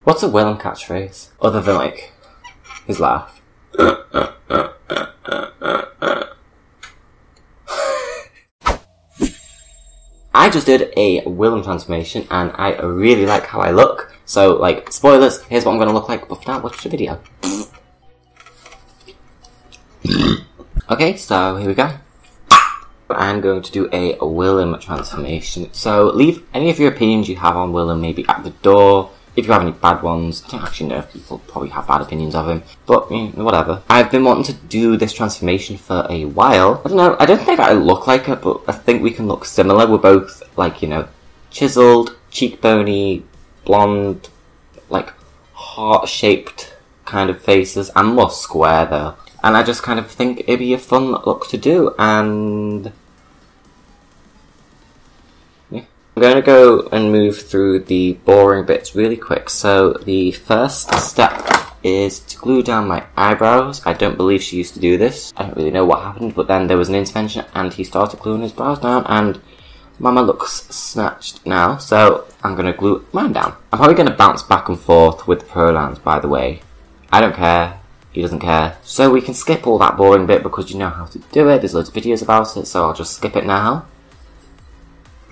What's a Willam catchphrase? Other than, like, his laugh. I just did a Willam transformation and I really like how I look. So, like, spoilers, here's what I'm going to look like, but for now, watch the video. Okay, so here we go. I'm going to do a Willam transformation. So, leave any of your opinions you have on Willam maybe at the door. If you have any bad ones, I don't actually know if people probably have bad opinions of him, but whatever. I've been wanting to do this transformation for a while. I don't know, I don't think I look like it, but I think we can look similar. We're both, like, you know, chiseled, cheekbony, blonde, like, heart-shaped kind of faces. I'm more square, though. And I just kind of think it'd be a fun look to do, and I'm going to go and move through the boring bits really quick. So the first step is to glue down my eyebrows. I don't believe she used to do this. I don't really know what happened, but then there was an intervention and he started gluing his brows down and Mama looks snatched now. So I'm going to glue mine down. I'm probably going to bounce back and forth with the pronouns, by the way. I don't care. He doesn't care. So we can skip all that boring bit because you know how to do it. There's loads of videos about it, so I'll just skip it now.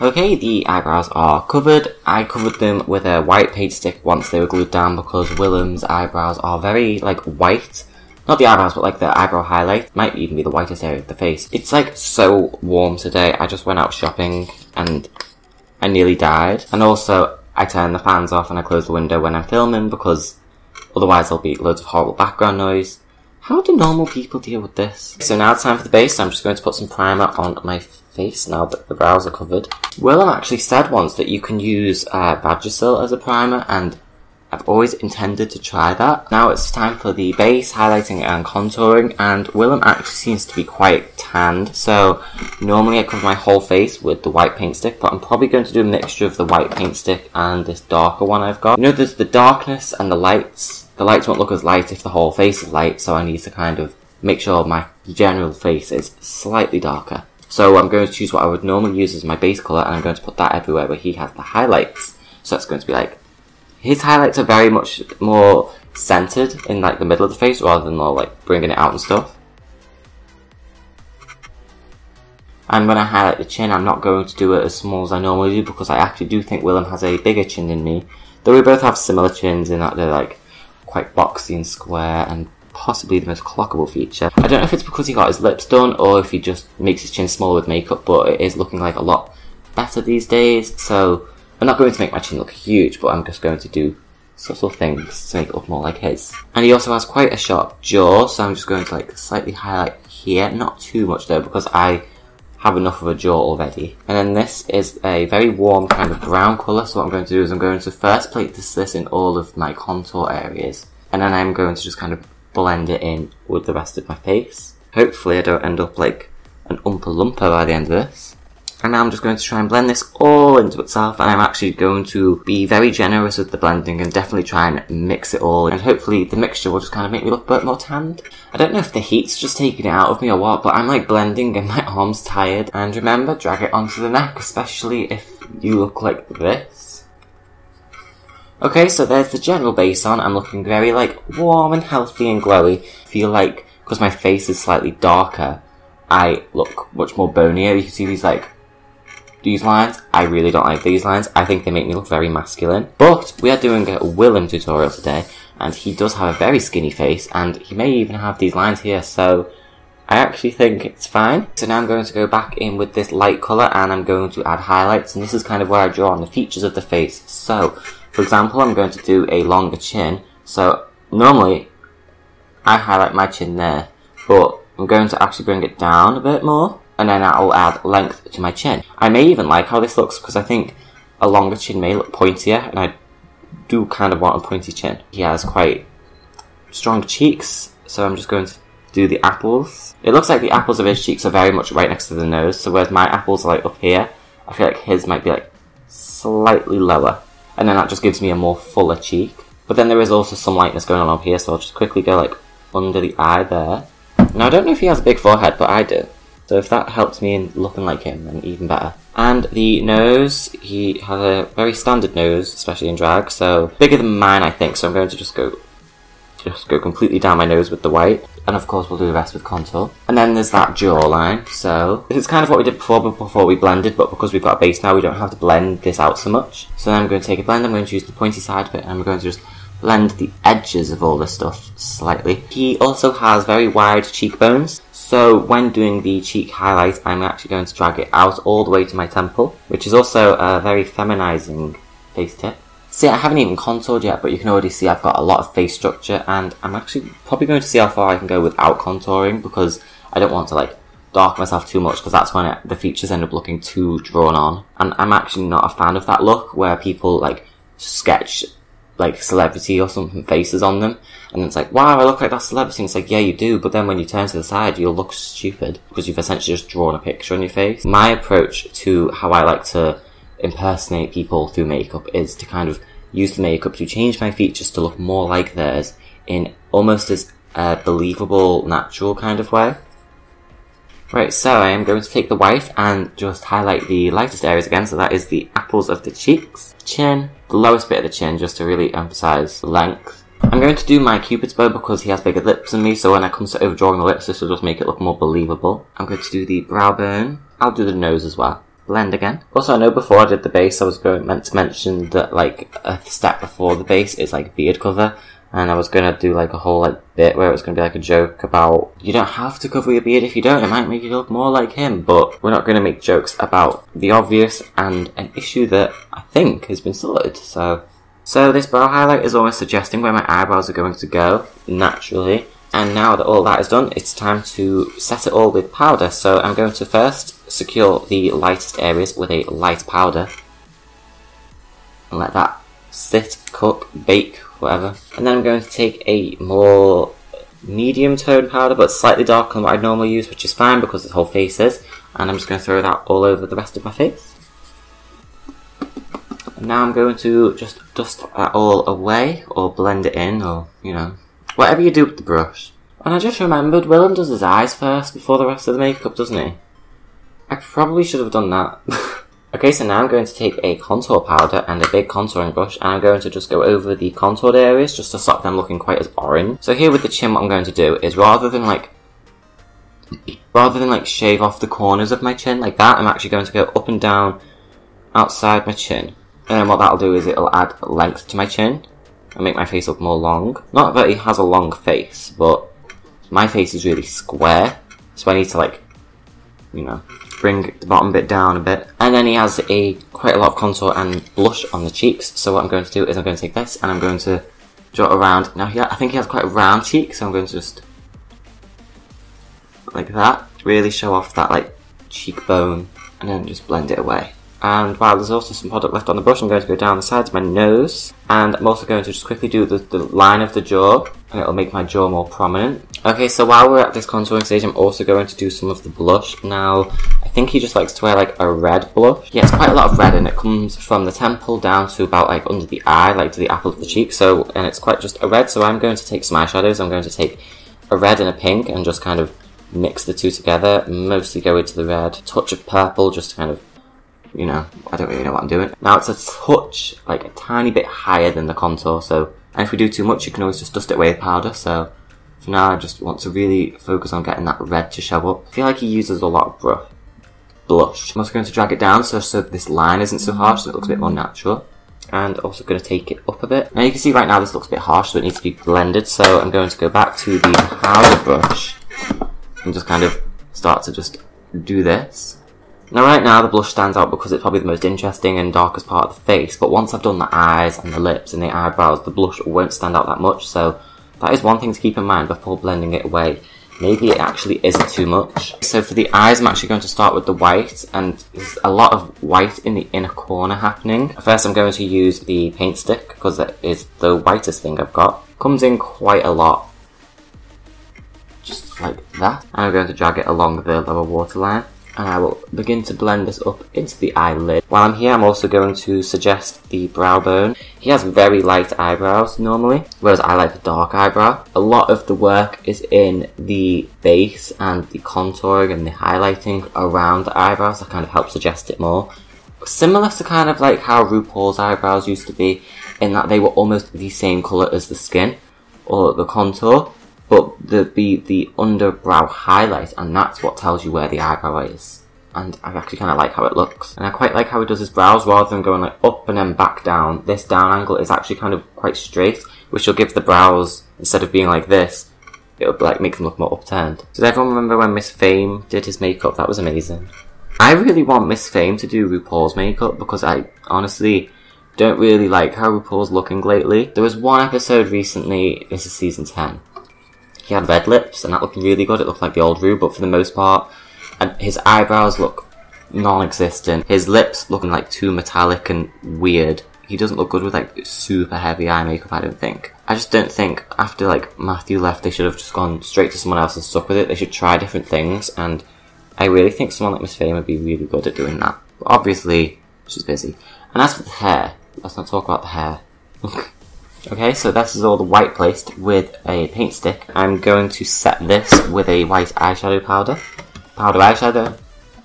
Okay, the eyebrows are covered. I covered them with a white paint stick once they were glued down because Willam's eyebrows are very, like, white. Not the eyebrows, but, like, the eyebrow highlight. Might even be the whitest area of the face. It's, like, so warm today. I just went out shopping and I nearly died. And also, I turn the fans off and I close the window when I'm filming because otherwise there'll be loads of horrible background noise. How do normal people deal with this? So now it's time for the base. I'm just going to put some primer on my face now that the brows are covered. Willam actually said once that you can use Vagisil as a primer, and I've always intended to try that. Now it's time for the base, highlighting and contouring, and Willam actually seems to be quite tanned, so normally I cover my whole face with the white paint stick, but I'm probably going to do a mixture of the white paint stick and this darker one I've got. You know, there's the darkness and the lights. The lights won't look as light if the whole face is light, so I need to kind of make sure my general face is slightly darker. So I'm going to choose what I would normally use as my base colour, and I'm going to put that everywhere where he has the highlights. So it's going to be like, his highlights are very much more centred in, like, the middle of the face rather than more, like, bringing it out and stuff. And when I highlight the chin, I'm not going to do it as small as I normally do because I actually do think Willam has a bigger chin than me. Though we both have similar chins in that they're, like, quite boxy and square and possibly the most clockable feature. I don't know if it's because he got his lips done or if he just makes his chin smaller with makeup, but it is looking like a lot better these days. So I'm not going to make my chin look huge, but I'm just going to do subtle things to make it look more like his. And he also has quite a sharp jaw, so I'm just going to, like, slightly highlight here. Not too much though, because I have enough of a jaw already. And then this is a very warm kind of brown colour, so what I'm going to do is I'm going to first place this in all of my contour areas, and then I'm going to just kind of blend it in with the rest of my face. Hopefully I don't end up like an Oompa Loompa by the end of this. And now I'm just going to try and blend this all into itself, and I'm actually going to be very generous with the blending and definitely try and mix it all, and hopefully the mixture will just kind of make me look a bit more tanned. I don't know if the heat's just taking it out of me or what, but I'm like blending and my arm's tired. And remember, drag it onto the neck, especially if you look like this. Okay, so there's the general base on. I'm looking very, like, warm and healthy and glowy. I feel like, because my face is slightly darker, I look much more bonier. You can see these, like, these lines. I really don't like these lines. I think they make me look very masculine. But we are doing a Willam tutorial today, and he does have a very skinny face, and he may even have these lines here, so I actually think it's fine. So now I'm going to go back in with this light colour, and I'm going to add highlights, and this is kind of where I draw on the features of the face. So, for example, I'm going to do a longer chin. So normally I highlight my chin there, but I'm going to actually bring it down a bit more, and then I'll add length to my chin. I may even like how this looks because I think a longer chin may look pointier, and I do kind of want a pointy chin. He has quite strong cheeks, so I'm just going to do the apples. It looks like the apples of his cheeks are very much right next to the nose, so whereas my apples are like up here, I feel like his might be like slightly lower. And then that just gives me a more fuller cheek. But then there is also some lightness going on up here, so I'll just quickly go like under the eye there. Now I don't know if he has a big forehead, but I do. So if that helps me in looking like him, then even better. And the nose, he has a very standard nose, especially in drag, so bigger than mine I think, so I'm going to just go completely down my nose with the white. And of course we'll do the rest with contour. And then there's that jawline, so it's kind of what we did before, but before we blended, but because we've got a base now we don't have to blend this out so much. So then I'm going to take a blend, I'm going to use the pointy side of it, and I'm going to just blend the edges of all this stuff slightly. He also has very wide cheekbones, so when doing the cheek highlight I'm actually going to drag it out all the way to my temple, which is also a very feminizing face tip. See, I haven't even contoured yet, but you can already see I've got a lot of face structure, and I'm actually probably going to see how far I can go without contouring, because I don't want to like darken myself too much, because that's when the features end up looking too drawn on. And I'm actually not a fan of that look where people like sketch like celebrity or something faces on them, and it's like, wow, I look like that celebrity, and it's like, yeah you do, but then when you turn to the side you'll look stupid because you've essentially just drawn a picture on your face. My approach to how I like to impersonate people through makeup is to kind of use the makeup to change my features to look more like theirs in almost as a believable, natural kind of way. Right, so I am going to take the white and just highlight the lightest areas again, so that is the apples of the cheeks, chin, the lowest bit of the chin, just to really emphasise the length. I'm going to do my cupid's bow because he has bigger lips than me, so when it comes to overdrawing the lips, this will just make it look more believable. I'm going to do the brow bone. I'll do the nose as well. Blend again. Also, I know before I did the base, I was meant to mention that like a step before the base is like beard cover, and I was gonna do like a whole like bit where it was gonna be like a joke about you don't have to cover your beard if you don't, it might make you look more like him, but we're not gonna make jokes about the obvious and an issue that I think has been sorted. So this brow highlight is almost suggesting where my eyebrows are going to go naturally. And now that all that is done, it's time to set it all with powder. So I'm going to first secure the lightest areas with a light powder and let that sit, cook, bake, whatever. And then I'm going to take a more medium tone powder, but slightly darker than what I'd normally use, which is fine because the whole face is. And I'm just going to throw that all over the rest of my face. And now I'm going to just dust that all away, or blend it in, or, you know, whatever you do with the brush. And I just remembered, Willam does his eyes first before the rest of the makeup, doesn't he? I probably should have done that. Okay, so now I'm going to take a contour powder and a big contouring brush, and I'm going to just go over the contoured areas just to stop them looking quite as orange. So here with the chin, what I'm going to do is rather than like shave off the corners of my chin like that, I'm actually going to go up and down outside my chin. And then what that'll do is it'll add length to my chin and make my face look more long. Not that he has a long face, but my face is really square, so I need to like, you know, bring the bottom bit down a bit. And then he has quite a lot of contour and blush on the cheeks, so what I'm going to do is I'm going to take this and I'm going to draw it around. Now I think he has quite a round cheek, so I'm going to just like that, really show off that like cheekbone, and then just blend it away. And while there's also some product left on the brush, I'm going to go down the sides of my nose, and I'm also going to just quickly do the line of the jaw, and it'll make my jaw more prominent. Okay, so while we're at this contouring stage, I'm also going to do some of the blush. Now, I think he just likes to wear like a red blush. Yeah, it's quite a lot of red, and it comes from the temple down to about like under the eye, like to the apple of the cheek, so, and it's quite just a red, so I'm going to take some eyeshadows. I'm going to take a red and a pink, and just kind of mix the two together, mostly go into the red, touch of purple, just to kind of, you know, I don't really know what I'm doing. Now it's a touch, like a tiny bit higher than the contour, so, and if we do too much you can always just dust it away with powder, so for now I just want to really focus on getting that red to show up. I feel like he uses a lot of blush. I'm also going to drag it down so this line isn't so harsh, so it looks a bit more natural. And also going to take it up a bit. Now you can see right now this looks a bit harsh, so it needs to be blended, so I'm going to go back to the powder brush and just kind of start to just do this. Now right now the blush stands out because it's probably the most interesting and darkest part of the face, but once I've done the eyes and the lips and the eyebrows, the blush won't stand out that much, so that is one thing to keep in mind before blending it away. Maybe it actually isn't too much. So for the eyes I'm actually going to start with the white, and there's a lot of white in the inner corner happening. First I'm going to use the paint stick because it is the whitest thing I've got. Comes in quite a lot. Just like that. And I'm going to drag it along the lower waterline. And I will begin to blend this up into the eyelid. While I'm here, I'm also going to suggest the brow bone. He has very light eyebrows normally, whereas I like the dark eyebrow. A lot of the work is in the base and the contouring and the highlighting around the eyebrows that kind of help suggest it more. Similar to kind of like how RuPaul's eyebrows used to be, in that they were almost the same colour as the skin or the contour, but there'd be the underbrow highlight, and that's what tells you where the eyebrow is. And I actually kind of like how it looks. And I quite like how he does his brows, rather than going like up and then back down. This down angle is actually kind of quite straight, which will give the brows, instead of being like this, it'll like make them look more upturned. Does everyone remember when Miss Fame did his makeup? That was amazing. I really want Miss Fame to do RuPaul's makeup, because I honestly don't really like how RuPaul's looking lately. There was one episode recently, this is season 10. He had red lips, and that looked really good. It looked like the old Ru, but for the most part, and his eyebrows look non-existent. His lips looking like too metallic and weird. He doesn't look good with like super heavy eye makeup, I don't think. I just don't think after like Matthew left, they should have just gone straight to someone else and stuck with it. They should try different things, and I really think someone like Miss Fame would be really good at doing that. But obviously, she's busy. And as for the hair, let's not talk about the hair. Okay, so this is all the white placed with a paint stick. I'm going to set this with a white eyeshadow powder. Powder eyeshadow.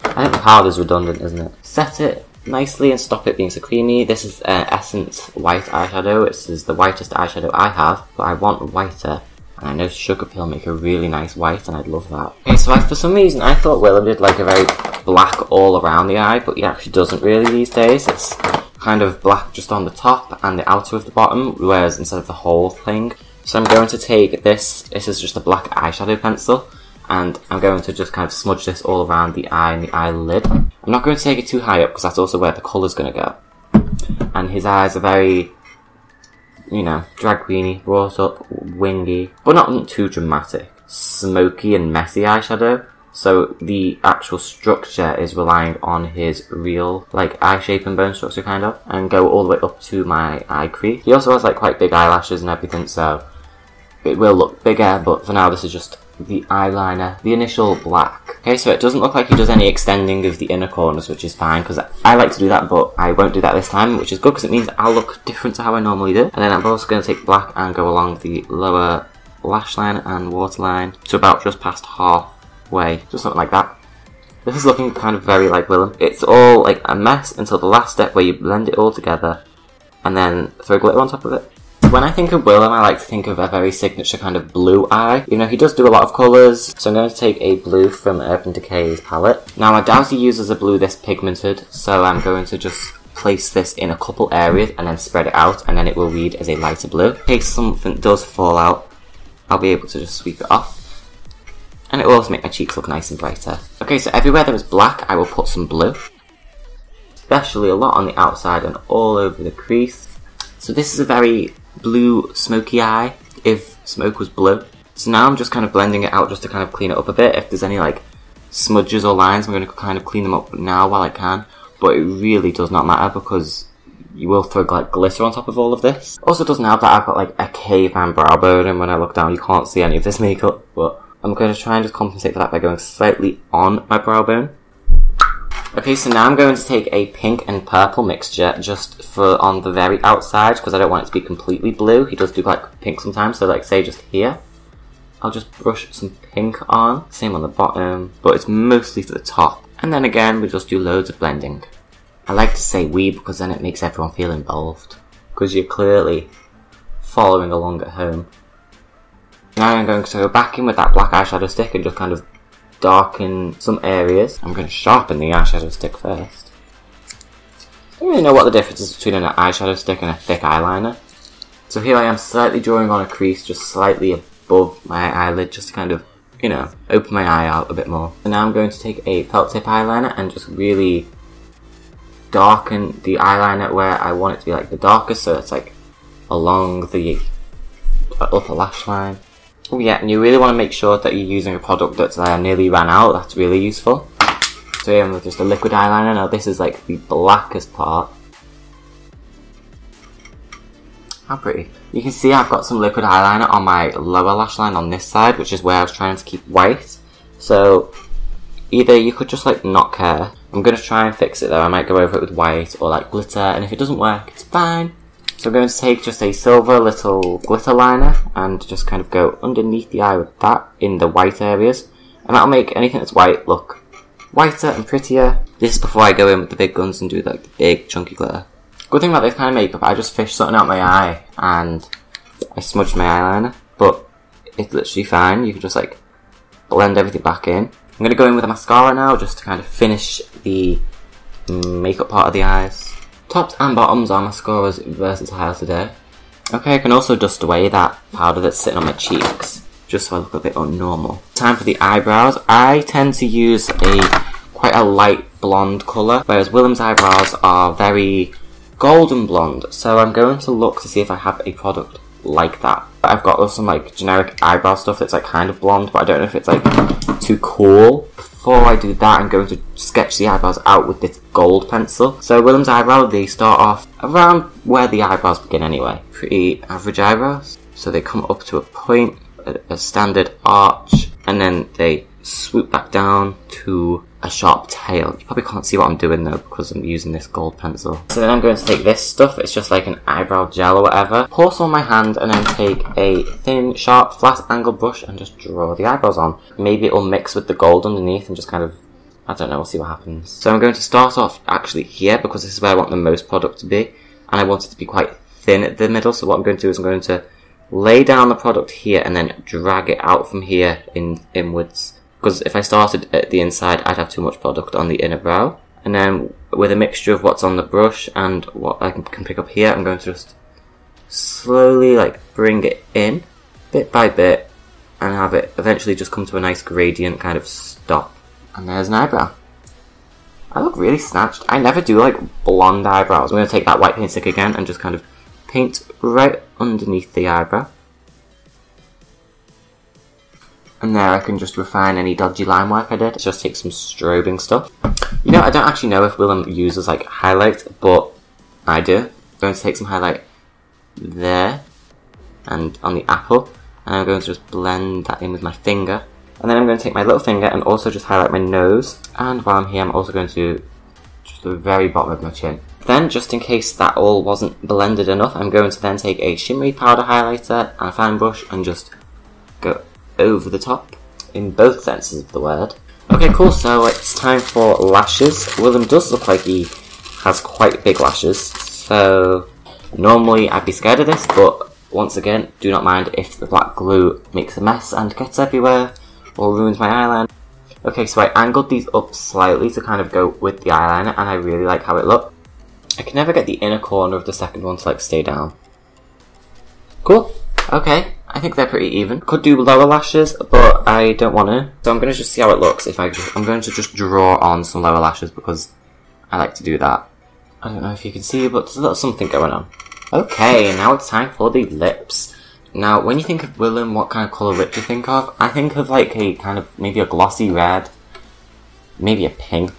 I think the powder's redundant, isn't it? Set it nicely and stop it being so creamy. This is Essence white eyeshadow. This is the whitest eyeshadow I have, but I want whiter. And I know Sugar Pill make a really nice white, and I'd love that. Okay, so for some reason I thought Willam did like a very black all around the eye, but he actually doesn't really these days. It's kind of black just on the top and the outer of the bottom, whereas instead of the whole thing. So I'm going to take this is just a black eyeshadow pencil, and I'm going to just kind of smudge this all around the eye and the eyelid. I'm not going to take it too high up, because that's also where the colour's going to go. And his eyes are very, you know, drag queeny, brought up, wingy, but not too dramatic. Smoky and messy eyeshadow. So the actual structure is relying on his real, like, eye shape and bone structure, kind of, and go all the way up to my eye crease. He also has, like, quite big eyelashes and everything, so it will look bigger, but for now this is just the eyeliner, the initial black. Okay, so it doesn't look like he does any extending of the inner corners, which is fine, because I like to do that, but I won't do that this time, which is good, because it means I'll look different to how I normally do. And then I'm also going to take black and go along the lower lash line and waterline to about just past halfway, just something like that. This is looking kind of very like Willam. It's all like a mess until the last step where you blend it all together and then throw glitter on top of it. When I think of Willam, I like to think of a very signature kind of blue eye. You know, he does do a lot of colours, so I'm going to take a blue from Urban Decay's palette. Now, I doubt he uses a blue this pigmented, so I'm going to just place this in a couple areas and then spread it out, and then it will read as a lighter blue. In case something does fall out, I'll be able to just sweep it off. And it will also make my cheeks look nice and brighter. Okay, so everywhere there is black, I will put some blue. Especially a lot on the outside and all over the crease. So this is a very blue smoky eye, if smoke was blue. So now I'm just kind of blending it out just to kind of clean it up a bit. If there's any like smudges or lines, I'm going to kind of clean them up now while I can. But it really does not matter, because you will throw like glitter on top of all of this. Also, it doesn't help that I've got like a caveman brow bone, and when I look down you can't see any of this makeup, but I'm going to try and just compensate for that by going slightly on my brow bone. Okay, so now I'm going to take a pink and purple mixture just for on the very outside, because I don't want it to be completely blue. He does do like pink sometimes, so like say just here. I'll just brush some pink on, same on the bottom, but it's mostly for the top. And then again, we just do loads of blending. I like to say we because then it makes everyone feel involved, because you're clearly following along at home. Now I'm going to go back in with that black eyeshadow stick and just kind of darken some areas. I'm going to sharpen the eyeshadow stick first. I don't really know what the difference is between an eyeshadow stick and a thick eyeliner. So here I am slightly drawing on a crease just slightly above my eyelid, just to kind of, you know, open my eye out a bit more. And now I'm going to take a felt tip eyeliner and just really darken the eyeliner where I want it to be like the darkest, so it's like along the upper lash line. Oh yeah, and you really want to make sure that you're using a product that's nearly ran out. That's really useful. So here I'm with just a liquid eyeliner. Now this is like the blackest part. How pretty. You can see I've got some liquid eyeliner on my lower lash line on this side, which is where I was trying to keep white. So either you could just like not care. I'm going to try and fix it though. I might go over it with white or like glitter, and if it doesn't work, it's fine. So I'm going to take just a silver little glitter liner and just kind of go underneath the eye with that in the white areas. And that'll make anything that's white look whiter and prettier. This is before I go in with the big guns and do like the big chunky glitter. Good thing about this kind of makeup, I just fished something out my eye and I smudged my eyeliner. But it's literally fine. You can just like blend everything back in. I'm going to go in with a mascara now just to kind of finish the makeup part of the eyes. Tops and bottoms are mascara's versatile today. Okay, I can also dust away that powder that's sitting on my cheeks, just so I look a bit unnormal. Time for the eyebrows. I tend to use quite a light blonde colour, whereas Willam's eyebrows are very golden blonde, so I'm going to look to see if I have a product like that. I've got some like generic eyebrow stuff that's like kind of blonde, but I don't know if it's like too cool. Before I do that, I'm going to sketch the eyebrows out with this gold pencil. So Willam's eyebrow, they start off around where the eyebrows begin anyway. Pretty average eyebrows. So they come up to a point, a standard arch, and then they swoop back down to a sharp tail. You probably can't see what I'm doing though because I'm using this gold pencil. So then I'm going to take this stuff, it's just like an eyebrow gel or whatever, pour some on my hand and then take a thin, sharp, flat angle brush and just draw the eyebrows on. Maybe it'll mix with the gold underneath and just kind of, I don't know, we'll see what happens. So I'm going to start off actually here because this is where I want the most product to be, and I want it to be quite thin at the middle. So what I'm going to do is I'm going to lay down the product here and then drag it out from here inwards. Because if I started at the inside, I'd have too much product on the inner brow. And then with a mixture of what's on the brush and what I can pick up here, I'm going to just slowly like bring it in, bit by bit, and have it eventually just come to a nice gradient kind of stop. And there's an eyebrow. I look really snatched. I never do like blonde eyebrows. I'm going to take that white paint stick again and just kind of paint right underneath the eyebrow. And there I can just refine any dodgy line work I did. Just take some strobing stuff. You know, I don't actually know if Willam uses like highlight, but I do. I'm going to take some highlight there and on the apple, and I'm going to just blend that in with my finger. And then I'm going to take my little finger and also just highlight my nose. And while I'm here, I'm also going to just the very bottom of my chin. Then, just in case that all wasn't blended enough, I'm going to then take a shimmery powder highlighter and a fine brush and just go over the top, in both senses of the word. Okay, cool, so it's time for lashes. Willam does look like he has quite big lashes, so normally I'd be scared of this, but once again, do not mind if the black glue makes a mess and gets everywhere, or ruins my eyeliner. Okay, so I angled these up slightly to kind of go with the eyeliner, and I really like how it looked. I can never get the inner corner of the second one to like stay down. Cool, okay. I think they're pretty even. Could do lower lashes, but I don't want to. So I'm going to just see how it looks. I'm going to just draw on some lower lashes because I like to do that. I don't know if you can see, but there's a little something going on. Okay, now it's time for the lips. Now, when you think of Willam, what kind of colour lip do you think of? I think of like a kind of, maybe a glossy red, maybe a pink.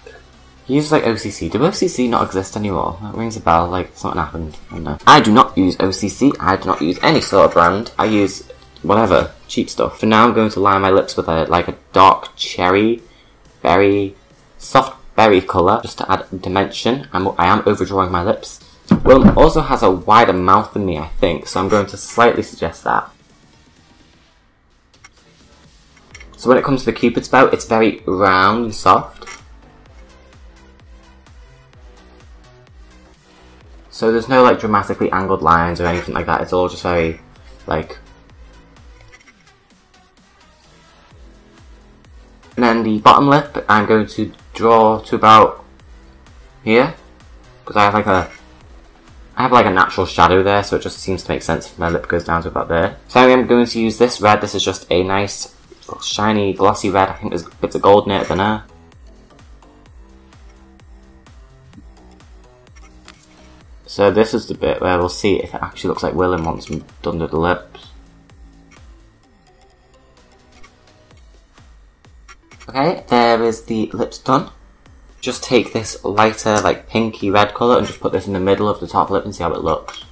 He uses like OCC. Do OCC not exist anymore? That rings a bell, like something happened. I don't know. I do not use OCC. I do not use any sort of brand. I use whatever, cheap stuff. For now, I'm going to line my lips with a dark cherry, very soft berry colour, just to add dimension. I am overdrawing my lips. Willam also has a wider mouth than me, I think, so I'm going to slightly suggest that. So when it comes to the Cupid's bow, it's very round and soft. So there's no like dramatically angled lines or anything like that, it's all just very like... And then the bottom lip, I'm going to draw to about here, because I have like a natural shadow there, so it just seems to make sense if my lip goes down to about there. So I'm going to use this red. This is just a nice shiny glossy red. I think there's bits of gold in it, I don't know. So this is the bit where we'll see if it actually looks like Willam wants them done to the lips. Okay, there is the lips done. Just take this lighter, like pinky red colour and just put this in the middle of the top lip and see how it looks.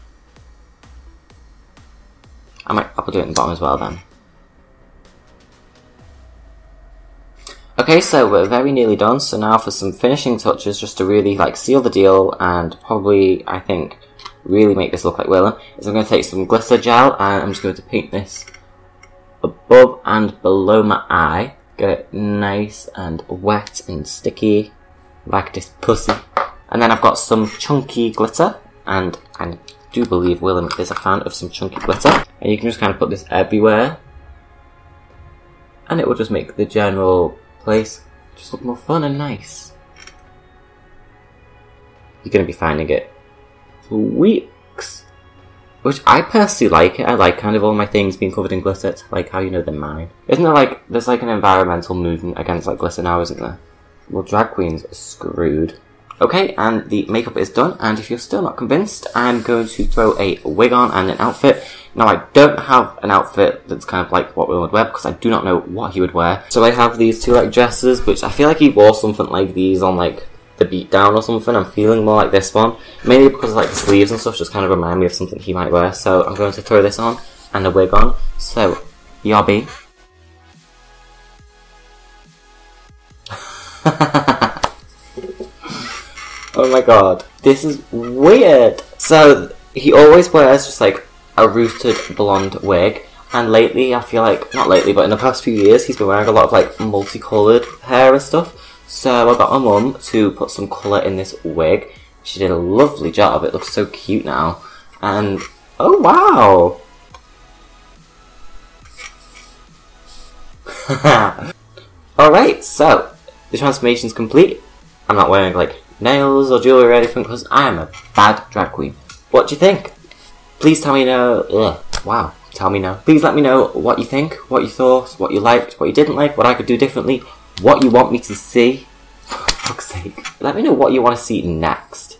I'll do it in the bottom as well then. Okay, so we're very nearly done, so now for some finishing touches, just to really like seal the deal and probably, I think, really make this look like Willam, is I'm going to take some glitter gel and I'm just going to paint this above and below my eye. Get it nice and wet and sticky, like this pussy. And then I've got some chunky glitter, and I do believe Willam is a fan of some chunky glitter. And you can just kind of put this everywhere, and it will just make the general place just look more fun and nice. You're going to be finding it for weeks. Which I personally like it. I like kind of all my things being covered in glitter. It's like how you know they're mine. Isn't there like, there's like an environmental movement against like glitter now, isn't there? Well, drag queens are screwed. Okay, and the makeup is done, and if you're still not convinced, I'm going to throw a wig on and an outfit. Now, I don't have an outfit that's kind of like what Willam would wear, because I do not know what he would wear. So I have these two, like, dresses, which I feel like he wore something like these on, like, the beatdown or something. I'm feeling more like this one. Mainly because, like, the sleeves and stuff just kind of remind me of something he might wear. So I'm going to throw this on, and a wig on. So, yobby. Oh my god, this is weird. So, he always wears just like a rooted blonde wig, and lately, I feel like, not lately, but in the past few years, he's been wearing a lot of like multicoloured hair and stuff. So I got my mum to put some colour in this wig. She did a lovely job, it looks so cute now. And, oh wow! Alright, so, the transformation's complete. I'm not wearing like nails or jewellery or anything because I am a bad drag queen. What do you think? Please tell me wow, tell me no. Please let me know what you think, what you thought, what you liked, what you didn't like, what I could do differently, what you want me to see. For fuck's sake. Let me know what you want to see next.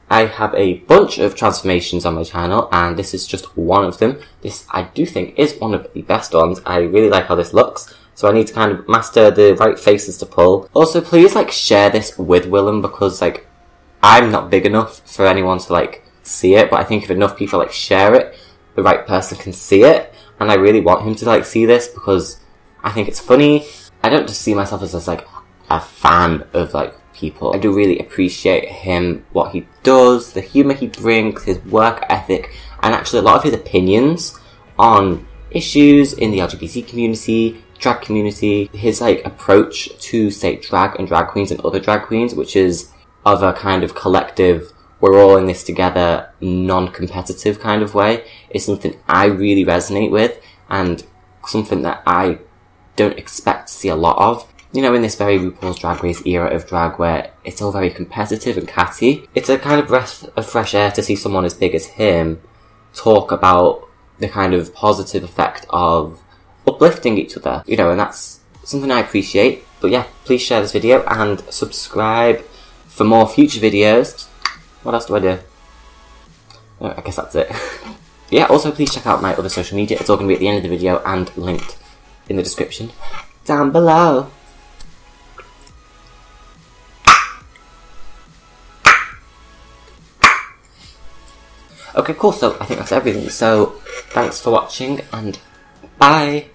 I have a bunch of transformations on my channel, and this is just one of them. This, I do think, is one of the best ones. I really like how this looks. So I need to kind of master the right faces to pull. Also, please, like, share this with Willam, because, like, I'm not big enough for anyone to, like, see it. But I think if enough people, like, share it, the right person can see it. And I really want him to, like, see this, because I think it's funny. I don't just see myself as, like, a fan of, like, people. I do really appreciate him, what he does, the humour he brings, his work ethic, and actually a lot of his opinions on issues in the LGBT community, drag community, his like approach to say drag and drag queens and other drag queens, which is of a kind of collective, we're all in this together, non-competitive kind of way, is something I really resonate with, and something that I don't expect to see a lot of. You know, in this very RuPaul's Drag Race era of drag where it's all very competitive and catty, it's a kind of breath of fresh air to see someone as big as him talk about the kind of positive effect of uplifting each other, you know, and that's something I appreciate. But yeah, please share this video and subscribe for more future videos. What else do I do? Oh, I guess that's it. Yeah, also please check out my other social media. It's all going to be at the end of the video and linked in the description down below. Okay, cool, so I think that's everything. So, thanks for watching and bye!